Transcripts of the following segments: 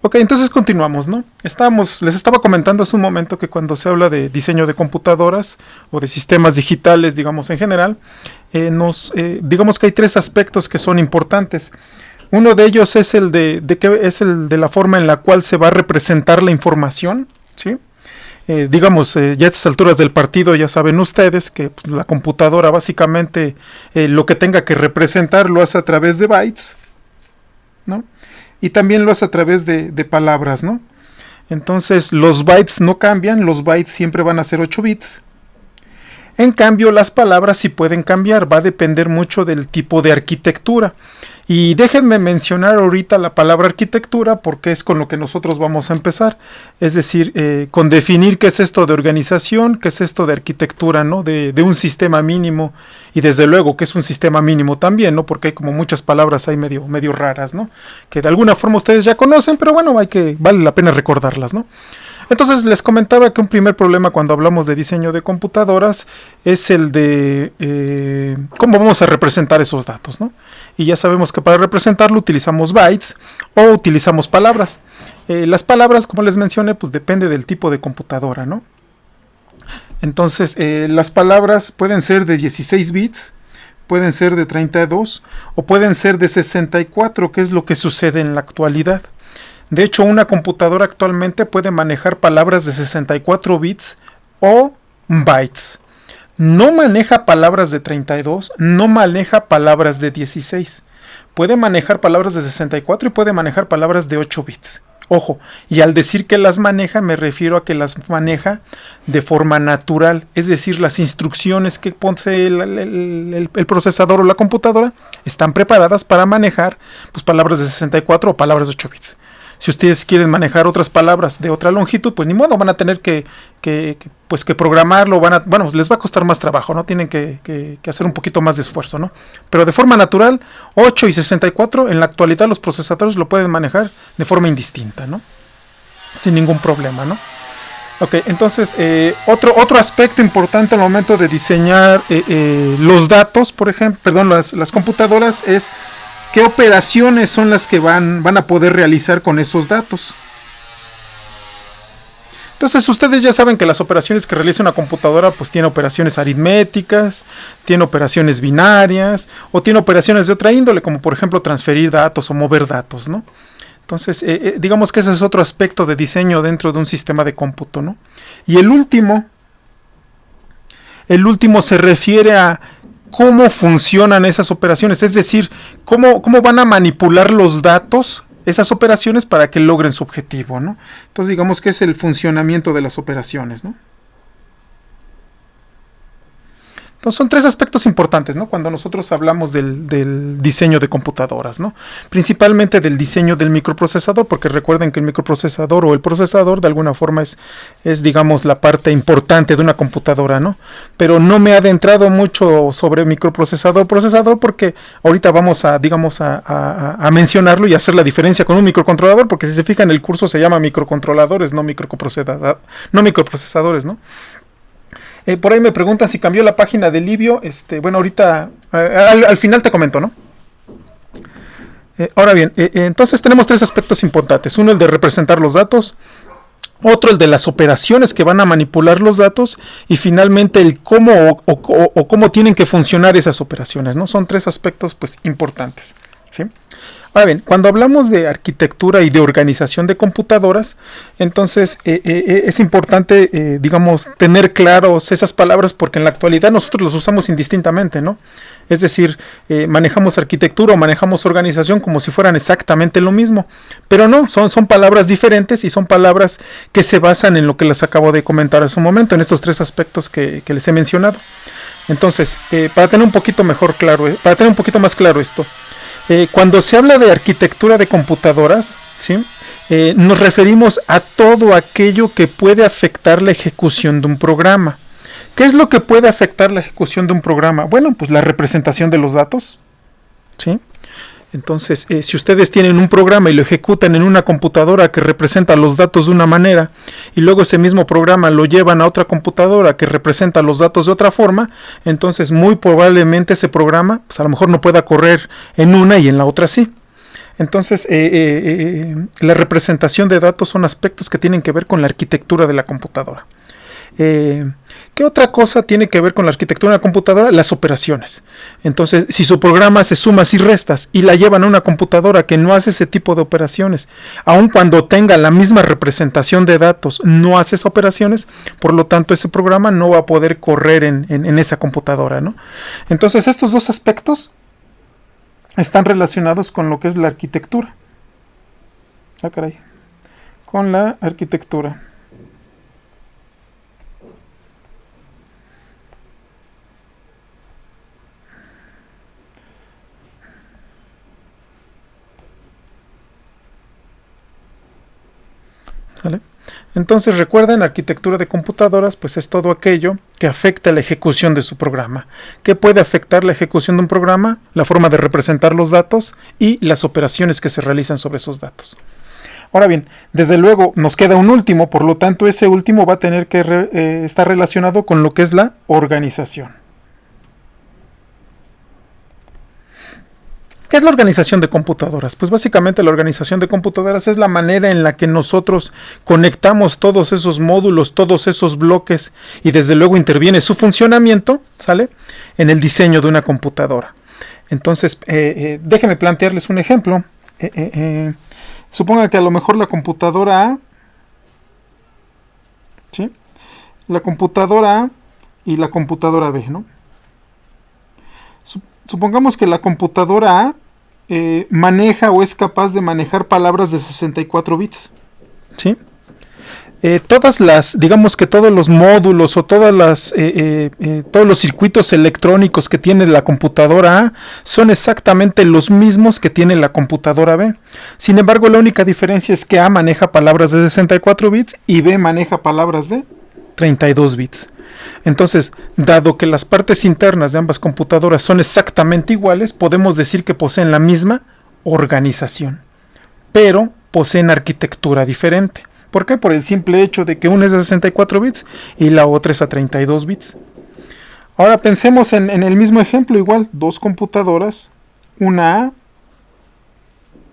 Ok, entonces continuamos, ¿no? Les estaba comentando hace un momento que cuando se habla de diseño de computadoras o de sistemas digitales, digamos en general, digamos que hay tres aspectos que son importantes. Uno de ellos es el de la forma en la cual se va a representar la información, ¿sí? Ya a estas alturas del partido ya saben ustedes que pues, la computadora básicamente lo que tenga que representar lo hace a través de bytes, ¿no? Y también lo hace a través de palabras, ¿no? Entonces los bytes no cambian, los bytes siempre van a ser 8 bits. En cambio las palabras sí pueden cambiar, va a depender mucho del tipo de arquitectura. Y déjenme mencionar ahorita la palabra arquitectura porque es con lo que nosotros vamos a empezar. Es decir, con definir qué es esto de organización, qué es esto de arquitectura, ¿no? De un sistema mínimo y desde luego que es un sistema mínimo también, ¿no? Porque hay como muchas palabras ahí medio raras, ¿no? Que de alguna forma ustedes ya conocen, pero bueno, vale la pena recordarlas, ¿no? Entonces les comentaba que un primer problema cuando hablamos de diseño de computadoras es el de cómo vamos a representar esos datos, ¿no? Y ya sabemos que para representarlo utilizamos bytes o utilizamos palabras. Las palabras, como les mencioné, pues depende del tipo de computadora, ¿no? Entonces las palabras pueden ser de 16 bits, pueden ser de 32 o pueden ser de 64, que es lo que sucede en la actualidad. De hecho, una computadora actualmente puede manejar palabras de 64 bits o bytes. No maneja palabras de 32, no maneja palabras de 16. Puede manejar palabras de 64 y puede manejar palabras de 8 bits. Ojo, y al decir que las maneja me refiero a que las maneja de forma natural. Es decir, las instrucciones que pone el procesador o la computadora están preparadas para manejar pues, palabras de 64 o palabras de 8 bits. Si ustedes quieren manejar otras palabras de otra longitud, pues ni modo, van a tener que programarlo, les va a costar más trabajo, ¿no? Tienen que hacer un poquito más de esfuerzo, ¿no? Pero de forma natural, 8 y 64, en la actualidad los procesadores lo pueden manejar de forma indistinta, ¿no? Sin ningún problema, ¿no? Ok, entonces, otro aspecto importante al momento de diseñar los datos, por ejemplo, las computadoras es ¿qué operaciones son las que van a poder realizar con esos datos? Entonces ustedes ya saben que las operaciones que realiza una computadora pues tiene operaciones aritméticas, tiene operaciones binarias o tiene operaciones de otra índole, como por ejemplo transferir datos o mover datos, ¿no? Entonces digamos que ese es otro aspecto de diseño dentro de un sistema de cómputo, ¿no? Y el último se refiere a cómo funcionan esas operaciones, es decir, cómo van a manipular los datos, esas operaciones para que logren su objetivo, ¿no? Entonces digamos que es el funcionamiento de las operaciones, ¿no? Entonces son tres aspectos importantes, ¿no? Cuando nosotros hablamos del diseño de computadoras, ¿no? Principalmente del diseño del microprocesador, porque recuerden que el microprocesador o el procesador de alguna forma es digamos, la parte importante de una computadora, ¿no? Pero no me he adentrado mucho sobre procesador, porque ahorita vamos a mencionarlo y hacer la diferencia con un microcontrolador, porque si se fijan el curso se llama microcontroladores, no microprocesadores, ¿no? Por ahí me preguntan si cambió la página de Livio. Bueno, ahorita al final te comento, ¿no? Ahora bien, entonces tenemos tres aspectos importantes. Uno, el de representar los datos. Otro, el de las operaciones que van a manipular los datos. Y finalmente, el cómo o cómo tienen que funcionar esas operaciones, ¿no? Son tres aspectos, pues, importantes, ¿sí? Ahora bien, cuando hablamos de arquitectura y de organización de computadoras, entonces es importante, tener claros esas palabras porque en la actualidad nosotros las usamos indistintamente, ¿no? Es decir, manejamos arquitectura o manejamos organización como si fueran exactamente lo mismo, pero no, son palabras diferentes y son palabras que se basan en lo que les acabo de comentar hace un momento, en estos tres aspectos que les he mencionado. Entonces, para tener un poquito más claro esto, cuando se habla de arquitectura de computadoras, ¿sí? Nos referimos a todo aquello que puede afectar la ejecución de un programa. ¿Qué es lo que puede afectar la ejecución de un programa? Bueno, pues la representación de los datos, ¿sí? Entonces, si ustedes tienen un programa y lo ejecutan en una computadora que representa los datos de una manera y luego ese mismo programa lo llevan a otra computadora que representa los datos de otra forma, entonces muy probablemente ese programa pues a lo mejor no pueda correr en una y en la otra sí. Entonces, la representación de datos son aspectos que tienen que ver con la arquitectura de la computadora. ¿Qué otra cosa tiene que ver con la arquitectura de la computadora? Las operaciones. Entonces, si su programa hace sumas y restas y la llevan a una computadora que no hace ese tipo de operaciones, aun cuando tenga la misma representación de datos, no hace esas operaciones, por lo tanto ese programa no va a poder correr en esa computadora, ¿no? Entonces, estos dos aspectos están relacionados con lo que es la arquitectura. Ah, caray. Con la arquitectura. ¿Sale? Entonces recuerden, arquitectura de computadoras pues es todo aquello que afecta la ejecución de su programa. ¿Qué puede afectar la ejecución de un programa? La forma de representar los datos y las operaciones que se realizan sobre esos datos. Ahora bien, desde luego nos queda un último, por lo tanto ese último va a tener que estar relacionado con lo que es la organización. ¿Qué es la organización de computadoras? Pues básicamente la organización de computadoras es la manera en la que nosotros conectamos todos esos módulos, todos esos bloques y desde luego interviene su funcionamiento, ¿sale? En el diseño de una computadora. Entonces, déjenme plantearles un ejemplo. Suponga que a lo mejor la computadora A, ¿sí? La computadora A y la computadora B, ¿no? Supongamos que la computadora A maneja o es capaz de manejar palabras de 64 bits. ¿Sí? Digamos que todos los módulos o todos los circuitos electrónicos que tiene la computadora A son exactamente los mismos que tiene la computadora B. Sin embargo, la única diferencia es que A maneja palabras de 64 bits y B maneja palabras de 32 bits. Entonces, dado que las partes internas de ambas computadoras son exactamente iguales, podemos decir que poseen la misma organización, pero poseen arquitectura diferente. ¿Por qué? Por el simple hecho de que una es de 64 bits y la otra es a 32 bits. Ahora pensemos en el mismo ejemplo, igual, dos computadoras, una A,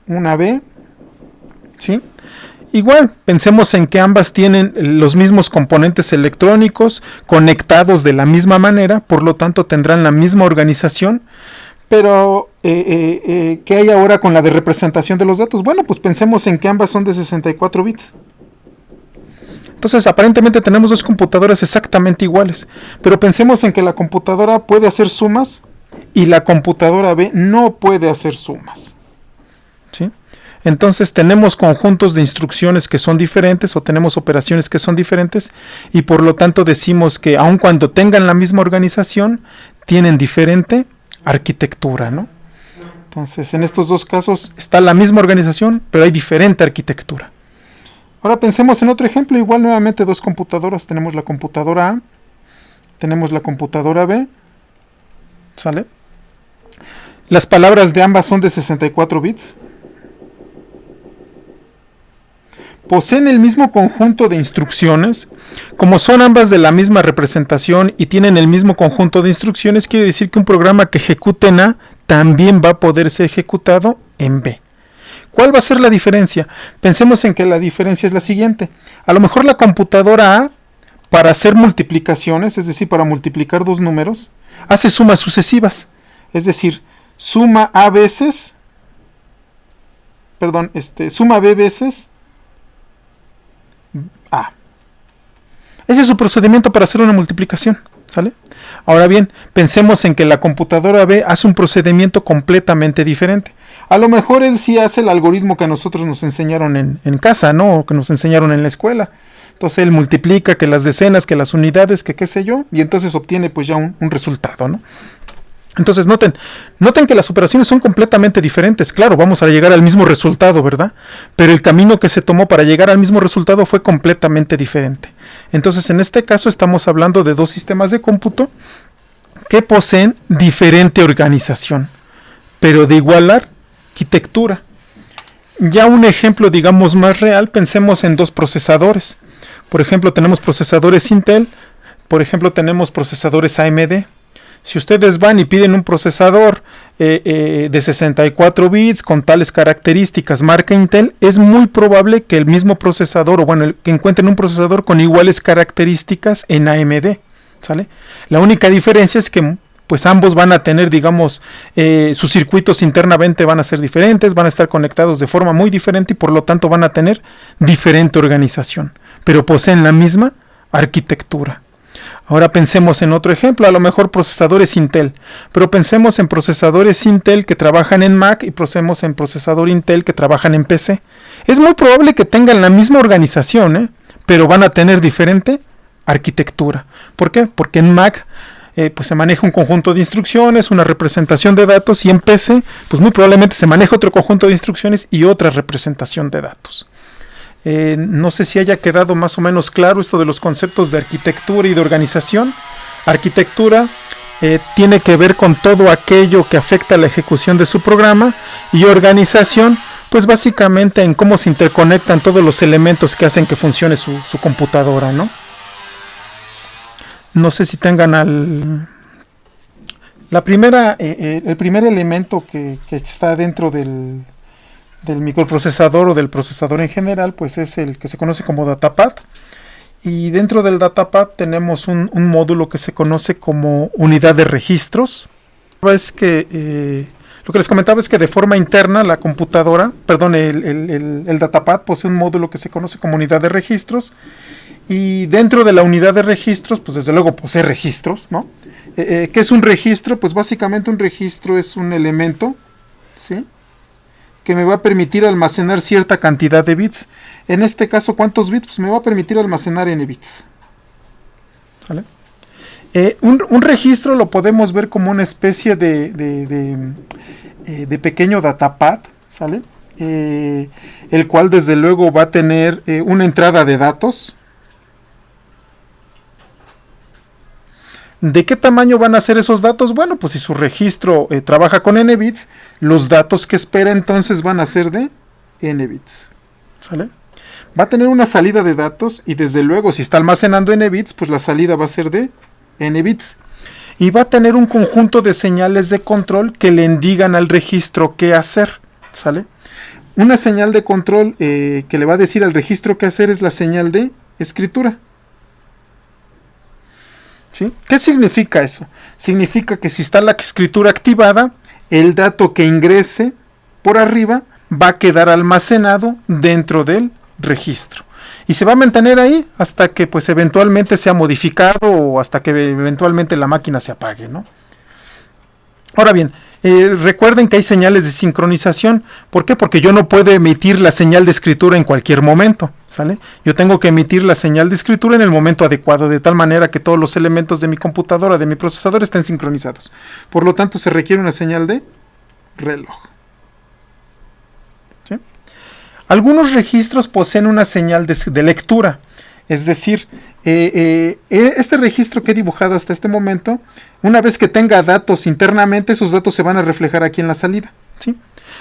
una B, ¿sí? Igual, pensemos en que ambas tienen los mismos componentes electrónicos conectados de la misma manera, por lo tanto tendrán la misma organización, pero ¿qué hay ahora con la de representación de los datos? Bueno, pues pensemos en que ambas son de 64 bits. Entonces, aparentemente tenemos dos computadoras exactamente iguales, pero pensemos en que la computadora puede hacer sumas y la computadora B no puede hacer sumas. ¿Sí? Entonces tenemos conjuntos de instrucciones que son diferentes o tenemos operaciones que son diferentes y por lo tanto decimos que aun cuando tengan la misma organización, tienen diferente arquitectura, ¿no? Entonces en estos dos casos está la misma organización, pero hay diferente arquitectura. Ahora pensemos en otro ejemplo, igual nuevamente dos computadoras, tenemos la computadora A, tenemos la computadora B, ¿sale? Las palabras de ambas son de 64 bits. Poseen el mismo conjunto de instrucciones, como son ambas de la misma representación y tienen el mismo conjunto de instrucciones, quiere decir que un programa que ejecute en A también va a poder ser ejecutado en B. ¿Cuál va a ser la diferencia? Pensemos en que la diferencia es la siguiente. A lo mejor la computadora A, para hacer multiplicaciones, es decir, para multiplicar dos números, hace sumas sucesivas. Es decir, suma A veces, suma B veces A. Ese es su procedimiento para hacer una multiplicación, ¿sale? Ahora bien, pensemos en que la computadora B hace un procedimiento completamente diferente. A lo mejor él sí hace el algoritmo que a nosotros nos enseñaron en casa, ¿no? O que nos enseñaron en la escuela. Entonces él multiplica que las decenas, que las unidades, que qué sé yo, y entonces obtiene pues ya un resultado, ¿no? Entonces noten que las operaciones son completamente diferentes. Claro, vamos a llegar al mismo resultado, ¿verdad? Pero el camino que se tomó para llegar al mismo resultado fue completamente diferente. Entonces, en este caso estamos hablando de dos sistemas de cómputo que poseen diferente organización, pero de igual arquitectura. Ya un ejemplo, digamos, más real, pensemos en dos procesadores. Por ejemplo, tenemos procesadores Intel, por ejemplo, tenemos procesadores AMD. Si ustedes van y piden un procesador de 64 bits con tales características marca Intel, es muy probable que el mismo procesador, o bueno, que encuentren un procesador con iguales características en AMD, ¿sale? La única diferencia es que pues ambos van a tener, digamos, sus circuitos internamente van a ser diferentes, van a estar conectados de forma muy diferente y por lo tanto van a tener diferente organización, pero poseen la misma arquitectura. Ahora pensemos en otro ejemplo, a lo mejor procesadores Intel, pero pensemos en procesadores Intel que trabajan en Mac y pensemos en procesador Intel que trabajan en PC. Es muy probable que tengan la misma organización, pero van a tener diferente arquitectura. ¿Por qué? Porque en Mac pues se maneja un conjunto de instrucciones, una representación de datos, y en PC pues muy probablemente se maneja otro conjunto de instrucciones y otra representación de datos. No sé si haya quedado más o menos claro esto de los conceptos de arquitectura y de organización. Arquitectura tiene que ver con todo aquello que afecta a la ejecución de su programa, y organización pues básicamente en cómo se interconectan todos los elementos que hacen que funcione su computadora, ¿no? No sé si tengan el primer elemento que está dentro del microprocesador o del procesador en general, pues es el que se conoce como datapad. Y dentro del datapad tenemos un módulo que se conoce como unidad de registros. Es que lo que les comentaba es que de forma interna la computadora, perdón, el datapad posee un módulo que se conoce como unidad de registros. Y dentro de la unidad de registros, pues desde luego posee registros, ¿no? ¿Qué es un registro? Pues básicamente un registro es un elemento, ¿sí?, que me va a permitir almacenar cierta cantidad de bits. En este caso, ¿cuántos bits? Pues me va a permitir almacenar n bits. ¿Vale? Un registro lo podemos ver como una especie de pequeño datapad, ¿sale? El cual desde luego va a tener una entrada de datos. ¿De qué tamaño van a ser esos datos? Bueno, pues si su registro trabaja con n bits, los datos que espera entonces van a ser de n bits. ¿Sale? Va a tener una salida de datos y desde luego si está almacenando n bits, pues la salida va a ser de n bits. Y va a tener un conjunto de señales de control que le indican al registro qué hacer. ¿Sale? Una señal de control que le va a decir al registro qué hacer es la señal de escritura. ¿Sí? ¿Qué significa eso? Significa que si está la escritura activada, el dato que ingrese por arriba va a quedar almacenado dentro del registro. Y se va a mantener ahí hasta que pues eventualmente sea modificado o hasta que eventualmente la máquina se apague, ¿no? Ahora bien, recuerden que hay señales de sincronización. ¿Por qué? Porque yo no puedo emitir la señal de escritura en cualquier momento, ¿sale? Yo tengo que emitir la señal de escritura en el momento adecuado, de tal manera que todos los elementos de mi computadora, de mi procesador, estén sincronizados. Por lo tanto, se requiere una señal de reloj. ¿Sí? Algunos registros poseen una señal de lectura, es decir, este registro que he dibujado hasta este momento, una vez que tenga datos internamente, esos datos se van a reflejar aquí en la salida, ¿sí?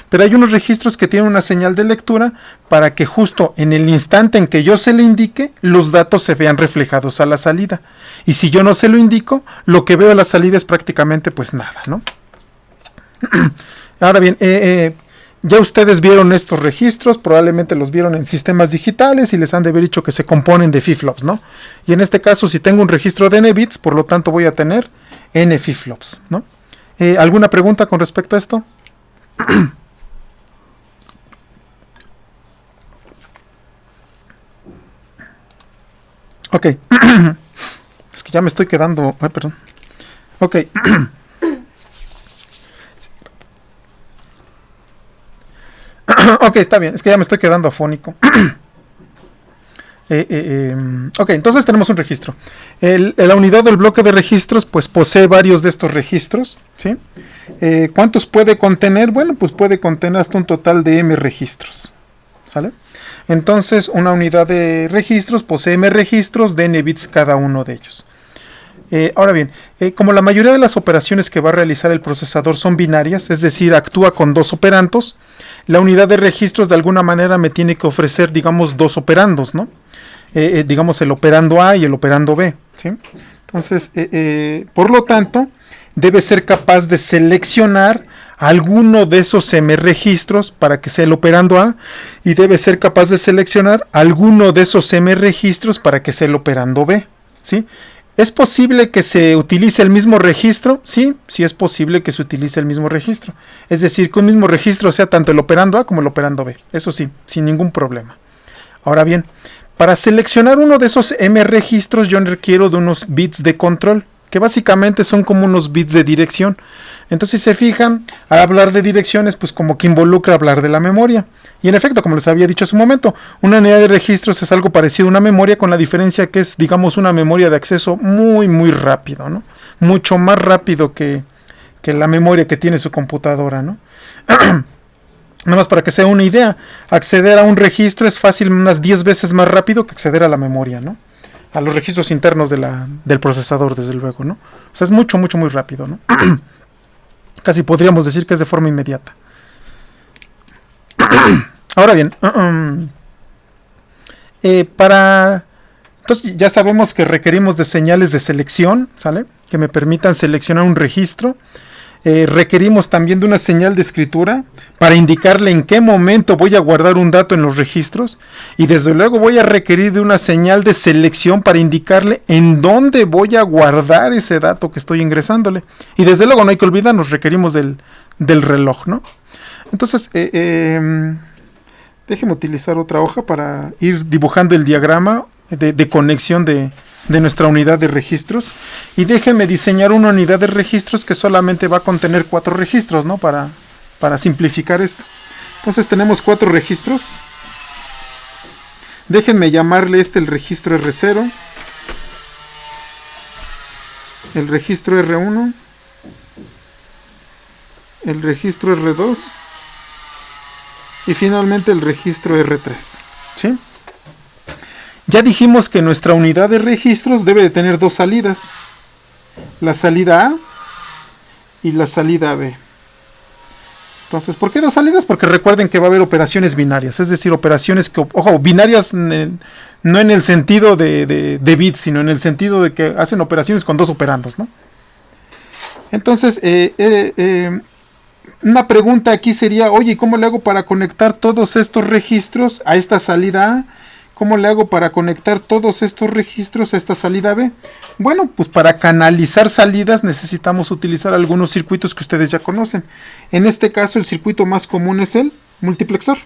Pero hay unos registros que tienen una señal de lectura para que justo en el instante en que yo se le indique, los datos se vean reflejados a la salida. Y si yo no se lo indico, lo que veo a la salida es prácticamente pues nada, ¿no? Ahora bien, ya ustedes vieron estos registros, probablemente los vieron en sistemas digitales y les han de haber dicho que se componen de flip-flops, ¿no? Y en este caso, si tengo un registro de n bits, por lo tanto voy a tener n flip-flops, ¿no? ¿Alguna pregunta con respecto a esto? Ok. Es que ya me estoy quedando... Ay, perdón. Ok. Ok, está bien, es que ya me estoy quedando afónico. Ok, entonces tenemos un registro. La unidad del bloque de registros pues posee varios de estos registros, ¿sí? ¿Cuántos puede contener? Bueno, pues puede contener hasta un total de m registros, ¿sale? Entonces una unidad de registros posee m registros de n bits cada uno de ellos. Ahora bien, como la mayoría de las operaciones que va a realizar el procesador son binarias, es decir, actúa con dos operandos, la unidad de registros de alguna manera me tiene que ofrecer, digamos, dos operandos, ¿no? Digamos el operando A y el operando B, ¿sí? Entonces, por lo tanto, debe ser capaz de seleccionar alguno de esos M-registros para que sea el operando A, y debe ser capaz de seleccionar alguno de esos M-registros para que sea el operando B, ¿sí? ¿Es posible que se utilice el mismo registro? Sí, sí es posible que se utilice el mismo registro. Es decir, que un mismo registro sea tanto el operando A como el operando B. Eso sí, sin ningún problema. Ahora bien, para seleccionar uno de esos M registros yo requiero de unos bits de control, que básicamente son como unos bits de dirección. Entonces, si se fijan, al hablar de direcciones, pues como que involucra hablar de la memoria. Y en efecto, como les había dicho hace un momento, una unidad de registros es algo parecido a una memoria, con la diferencia que es, digamos, una memoria de acceso muy, muy rápido, ¿no? Mucho más rápido que la memoria que tiene su computadora, ¿no? Nada más para que sea una idea, acceder a un registro es fácil unas 10 veces más rápido que acceder a la memoria, ¿no? A los registros internos del procesador, desde luego, ¿no? O sea, es mucho, mucho, muy rápido, ¿no? Casi podríamos decir que es de forma inmediata. Ahora bien, entonces ya sabemos que requerimos de señales de selección, ¿sale? Que me permitan seleccionar un registro. Requerimos también de una señal de escritura para indicarle en qué momento voy a guardar un dato en los registros, y desde luego voy a requerir de una señal de selección para indicarle en dónde voy a guardar ese dato que estoy ingresándole, y desde luego no hay que olvidarnos, requerimos del reloj, ¿no? Entonces déjeme utilizar otra hoja para ir dibujando el diagrama de conexión de nuestra unidad de registros, y déjenme diseñar una unidad de registros que solamente va a contener 4 registros, ¿no? Para simplificar esto. Entonces tenemos 4 registros. Déjenme llamarle el registro R0, el registro R1, el registro R2 y finalmente el registro R3, ¿sí? Ya dijimos que nuestra unidad de registros debe de tener 2 salidas, la salida A y la salida B. Entonces, ¿por qué 2 salidas? Porque recuerden que va a haber operaciones binarias, es decir, operaciones que, ojo, binarias no en el sentido de bits, sino en el sentido de que hacen operaciones con 2 operandos, ¿no? Entonces, una pregunta aquí sería, oye, ¿cómo le hago para conectar todos estos registros a esta salida A? ¿Cómo le hago para conectar todos estos registros a esta salida B? Bueno, pues para canalizar salidas necesitamos utilizar algunos circuitos que ustedes ya conocen. En este caso el circuito más común es el multiplexor.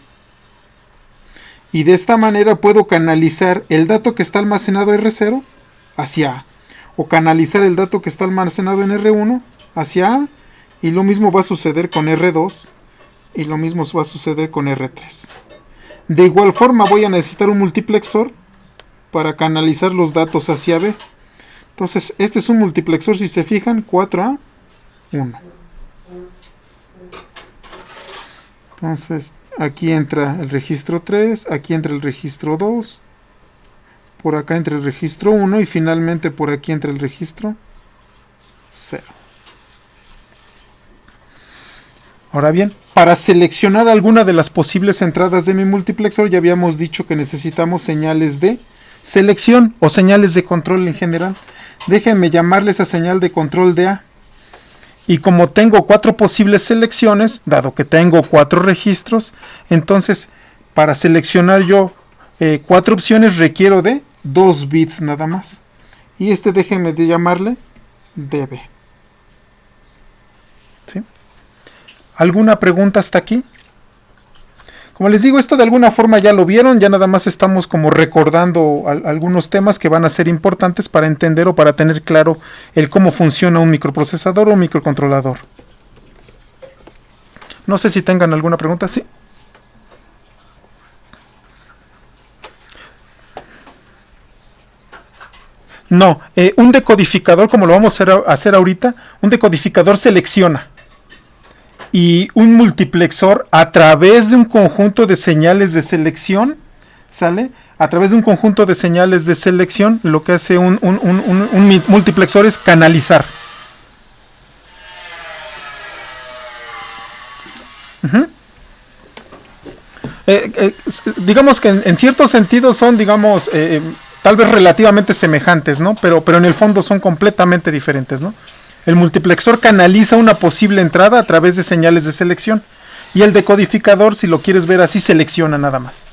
Y de esta manera puedo canalizar el dato que está almacenado en R0 hacia A. O canalizar el dato que está almacenado en R1 hacia A. Y lo mismo va a suceder con R2. Y lo mismo va a suceder con R3. De igual forma voy a necesitar un multiplexor para canalizar los datos hacia B. Entonces este es un multiplexor, si se fijan, 4A, 1. Entonces aquí entra el registro 3, aquí entra el registro 2, por acá entra el registro 1 y finalmente por aquí entra el registro 0. Ahora bien, para seleccionar alguna de las posibles entradas de mi multiplexor ya habíamos dicho que necesitamos señales de selección o señales de control en general. Déjenme llamarle esa señal de control de A. Y como tengo 4 posibles selecciones, dado que tengo 4 registros, entonces para seleccionar yo 4 opciones requiero de 2 bits nada más. Y déjenme de llamarle DB. ¿Sí? ¿Alguna pregunta hasta aquí? Como les digo, esto de alguna forma ya lo vieron, ya nada más estamos como recordando algunos temas que van a ser importantes para entender o para tener claro el cómo funciona un microprocesador o un microcontrolador. No sé si tengan alguna pregunta. Sí. No, un decodificador, como lo vamos a hacer ahorita, un decodificador selecciona. Y un multiplexor, a través de un conjunto de señales de selección, ¿sale? A través de un conjunto de señales de selección, lo que hace un multiplexor es canalizar. Digamos que en ciertos sentidos son, digamos, tal vez relativamente semejantes, ¿no? Pero en el fondo son completamente diferentes, ¿no? El multiplexor canaliza una posible entrada a través de señales de selección. Y el decodificador, si lo quieres ver así, selecciona nada más.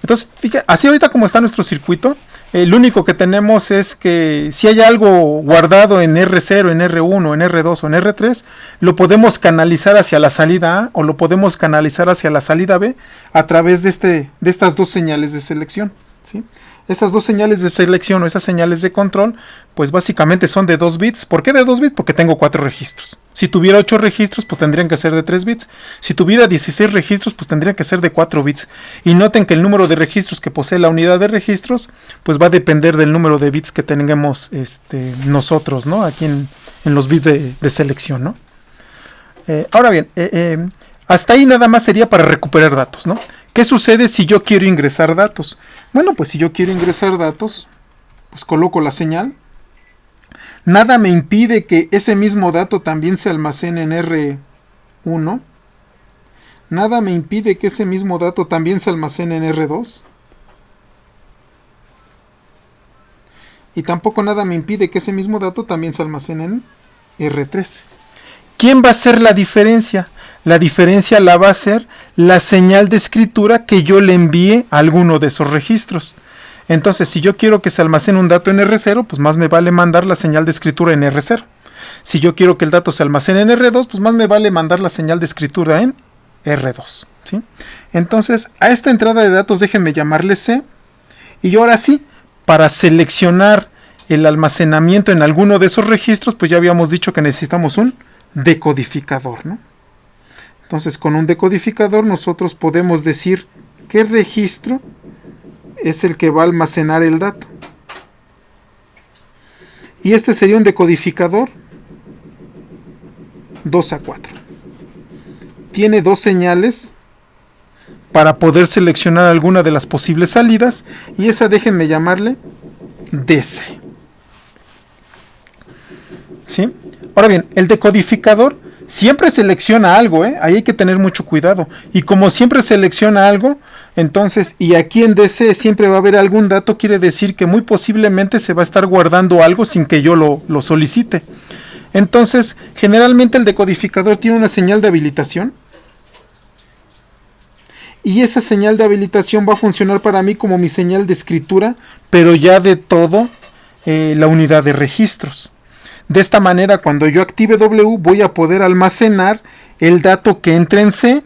Entonces, fíjate, así ahorita como está nuestro circuito, lo único que tenemos es que si hay algo guardado en R0, en R1, en R2 o en R3, lo podemos canalizar hacia la salida A o lo podemos canalizar hacia la salida B a través de estas dos señales de selección, ¿sí? Esas dos señales de selección o esas señales de control, pues básicamente son de 2 bits. ¿Por qué de 2 bits? Porque tengo 4 registros. Si tuviera 8 registros, pues tendrían que ser de 3 bits. Si tuviera 16 registros, pues tendrían que ser de 4 bits. Y noten que el número de registros que posee la unidad de registros, pues va a depender del número de bits que tengamos nosotros, ¿no? Aquí en los bits de selección, ¿no? Ahora bien, hasta ahí nada más sería para recuperar datos, ¿no? ¿Qué sucede si yo quiero ingresar datos? Bueno, pues si yo quiero ingresar datos, pues coloco la señal. Nada me impide que ese mismo dato también se almacene en R1. Nada me impide que ese mismo dato también se almacene en R2. Y tampoco nada me impide que ese mismo dato también se almacene en R3. ¿Quién va a hacer la diferencia? La diferencia la va a hacer la señal de escritura que yo le envíe a alguno de esos registros. Entonces, si yo quiero que se almacene un dato en R0, pues más me vale mandar la señal de escritura en R0. Si yo quiero que el dato se almacene en R2, pues más me vale mandar la señal de escritura en R2, ¿sí? Entonces, a esta entrada de datos déjenme llamarle C. Y ahora sí, para seleccionar el almacenamiento en alguno de esos registros, pues ya habíamos dicho que necesitamos un decodificador, ¿no? Entonces, con un decodificador nosotros podemos decir qué registro es el que va a almacenar el dato. Y este sería un decodificador 2A4. Tiene dos señales para poder seleccionar alguna de las posibles salidas, y esa déjenme llamarle DC. ¿Sí? Ahora bien, el decodificador siempre selecciona algo, ahí hay que tener mucho cuidado. Y como siempre selecciona algo, entonces, y aquí en DC siempre va a haber algún dato, quiere decir que muy posiblemente se va a estar guardando algo sin que yo lo solicite. Entonces, generalmente el decodificador tiene una señal de habilitación. Y esa señal de habilitación va a funcionar para mí como mi señal de escritura, pero ya de todo la unidad de registros. De esta manera, cuando yo active W, voy a poder almacenar el dato que entre en C,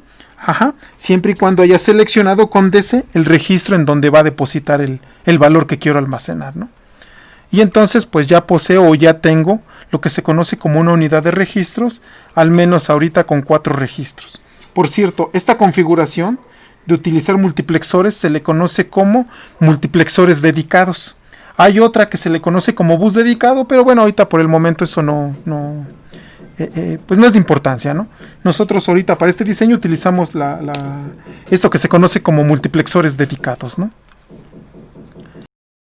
siempre y cuando haya seleccionado con DC el registro en donde va a depositar el valor que quiero almacenar, ¿no? Y entonces, pues ya poseo o ya tengo lo que se conoce como una unidad de registros, al menos ahorita con 4 registros. Por cierto, esta configuración de utilizar multiplexores se le conoce como multiplexores dedicados. Hay otra que se le conoce como bus dedicado, pero bueno, ahorita por el momento eso pues no es de importancia, ¿no? Nosotros ahorita para este diseño utilizamos esto que se conoce como multiplexores dedicados, ¿no?